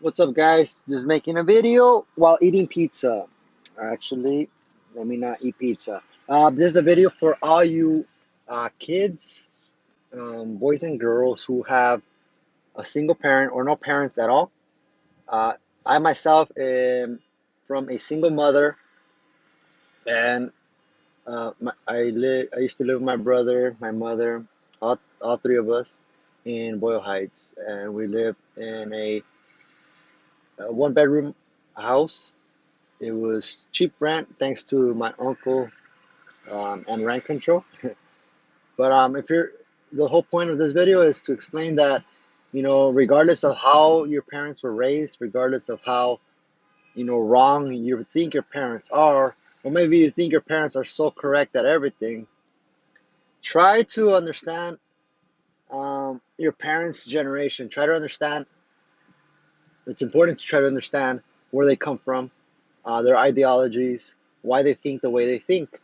What's up, guys? Just making a video while eating pizza. Actually, let me not eat pizza. This is a video for all you kids, boys and girls who have a single parent or no parents at all. Uh, I myself am from a single mother, and I used to live with my brother, my mother, all three of us in Boyle Heights, and we live in a one-bedroom house. It was cheap rent thanks to my uncle and rent control. But if you're the whole point of this video is to explain that regardless of how your parents were raised, regardless of how wrong you think your parents are, or maybe you think your parents are so correct at everything, try to understand your parents' generation. Try to understand. It's important to try to understand where they come from, their ideologies, why they think the way they think.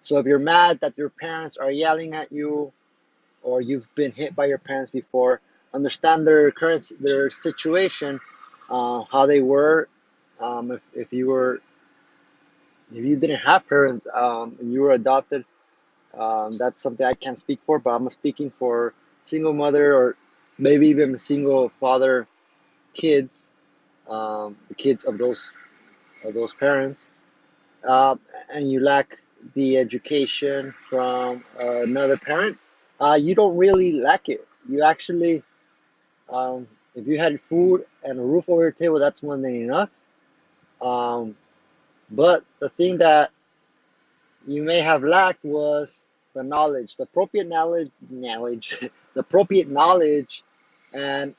So if you're mad that your parents are yelling at you or you've been hit by your parents before, understand their situation, how they were. If you didn't have parents and you were adopted, that's something I can't speak for, but I'm speaking for single mother or maybe even single father kids, the kids of those parents, and you lack the education from another parent, you don't really lack it. You actually, if you had food and a roof over your table, that's more than enough. Um, but the thing that you may have lacked was the knowledge, the appropriate knowledge, the appropriate knowledge and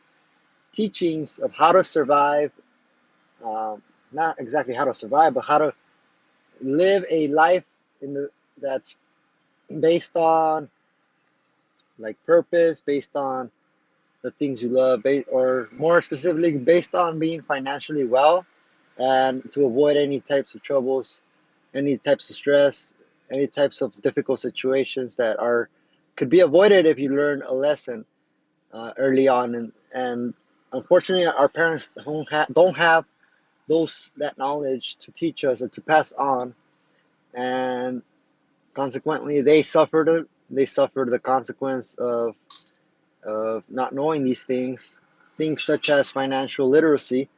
teachings of how to survive. Um, Not exactly how to survive, but how to live a life in the that's based on like purpose, based on the things you love, or more specifically, based on being financially well and to avoid any types of troubles, any types of stress, any types of difficult situations that are could be avoided if you learn a lesson early on. And unfortunately, our parents don't have those that knowledge to teach us or to pass on, and consequently, they suffered the consequence of not knowing these things such as financial literacy.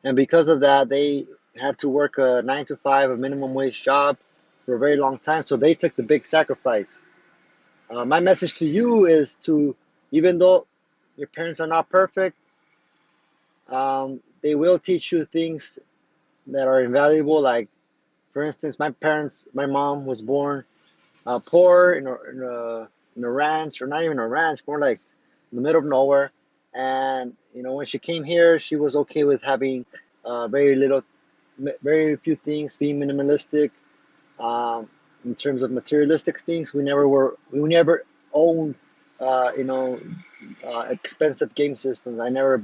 And because of that, they had to work a 9 to 5, a minimum wage job for a very long time. So they took the big sacrifice. My message to you is to, even though your parents are not perfect, they will teach you things that are invaluable. Like, for instance, my mom was born poor in a ranch, or not even a ranch, more like in the middle of nowhere. And when she came here, she was okay with having very little, very few things, being minimalistic. Um, in terms of materialistic things, we never owned, uh, you know, expensive game systems. I never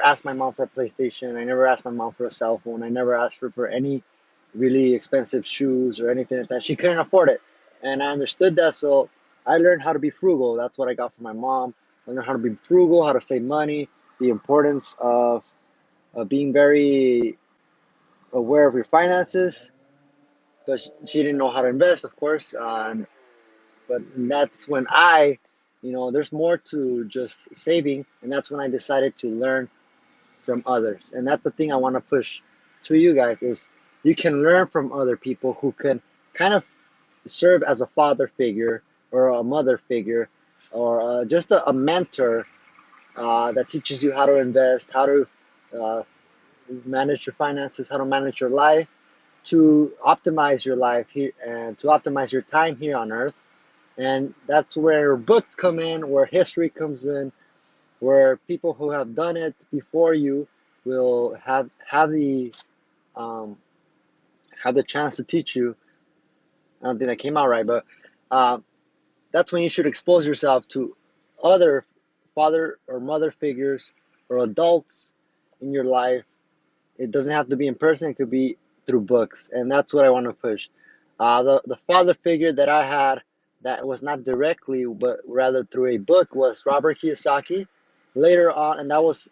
asked my mom for a PlayStation. I never asked my mom for a cell phone. I never asked her for any really expensive shoes or anything like that. She couldn't afford it. And I understood that. So I learned how to be frugal. That's what I got from my mom. I learned how to be frugal, how to save money, the importance of being very aware of your finances. But she didn't know how to invest, of course. But that's when there's more to just saving. And that's when I decided to learn from others. And that's the thing I want to push to you guys is you can learn from other people who can kind of serve as a father figure or a mother figure or just a mentor that teaches you how to invest, how to uh, manage your finances, how to manage your life, to optimize your life here and to optimize your time here on earth. And that's where books come in, where history comes in, where people who have done it before you will um, have the chance to teach you. I don't think that came out right, but uh, that's when you should expose yourself to other father or mother figures or adults in your life. It doesn't have to be in person; it could be through books, and that's what I want to push. The father figure that I had that was not directly, but rather through a book was Robert Kiyosaki. Later on, and that was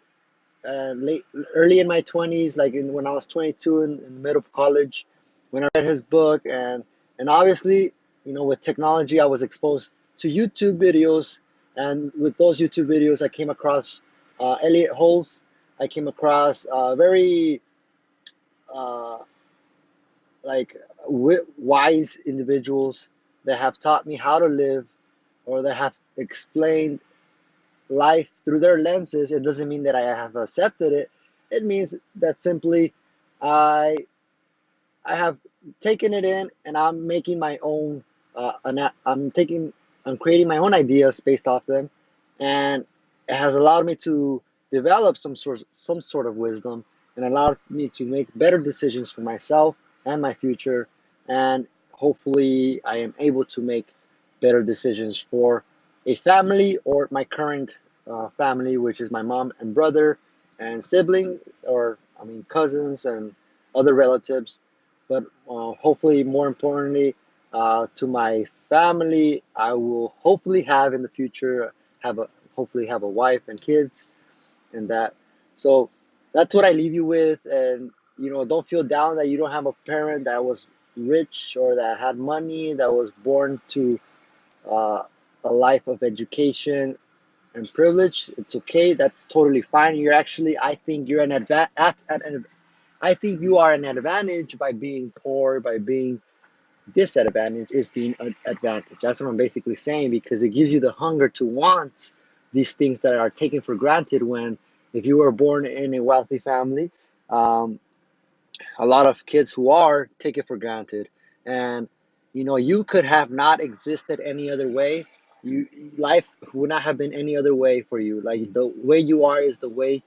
late, early in my 20s, like when I was 22 in the middle of college, when I read his book, and obviously, with technology, I was exposed to YouTube videos, and with those YouTube videos, I came across Elliot Holmes. I came across very uh, like wise individuals that have taught me how to live, or that have explained life through their lenses. It doesn't mean that I have accepted it. It means that simply I I have taken it in, and I'm making my own. I'm taking, I'm creating my own ideas based off them, and it has allowed me to develop some sort of wisdom, and allowed me to make better decisions for myself and my future, and hopefully I am able to make better decisions for a family, or my current family, which is my mom and brother and siblings, or I mean cousins and other relatives. But hopefully, more importantly, to my family, I will hopefully have in the future, have a hopefully have a wife and kids, and that. So that's what I leave you with. And don't feel down that you don't have a parent that was rich, or that had money, that was born to uh, a life of education and privilege. It's okay. That's totally fine. You're actually, I think you're I think you are an advantage by being poor, by being disadvantaged is being an advantage. That's what I'm basically saying, because it gives you the hunger to want these things that are taken for granted. When, if you were born in a wealthy family, um, a lot of kids who are take it for granted, and you could have not existed any other way. You Life would not have been any other way for you. Like, the way you are is the way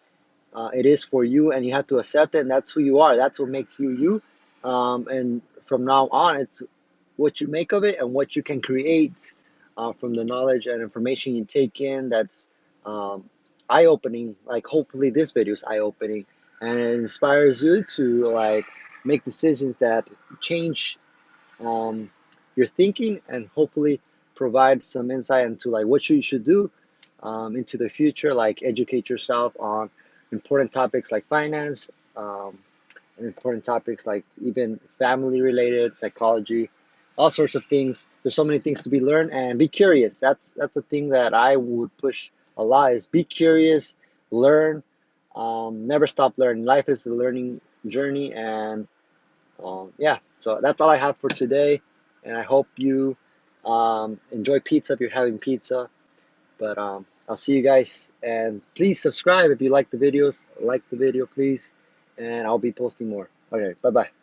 it is for you, and you have to accept it. And that's who you are. That's what makes you you. And from now on, it's what you make of it and what you can create from the knowledge and information you take in. That's um, eye opening. Like, hopefully this video is eye opening, and it inspires you to like make decisions that change um, your thinking, and hopefully provide some insight into like what you should do into the future, like educate yourself on important topics like finance, um, and important topics like even family related psychology, all sorts of things. There's so many things to be learned, and be curious. That's the thing that I would push a lot, is be curious, learn, never stop learning. Life is a learning journey, and yeah, so that's all I have for today. And I hope you enjoy pizza if you're having pizza. But I'll see you guys, and please subscribe if you like the videos. Like the video, please, and I'll be posting more. Okay, bye bye.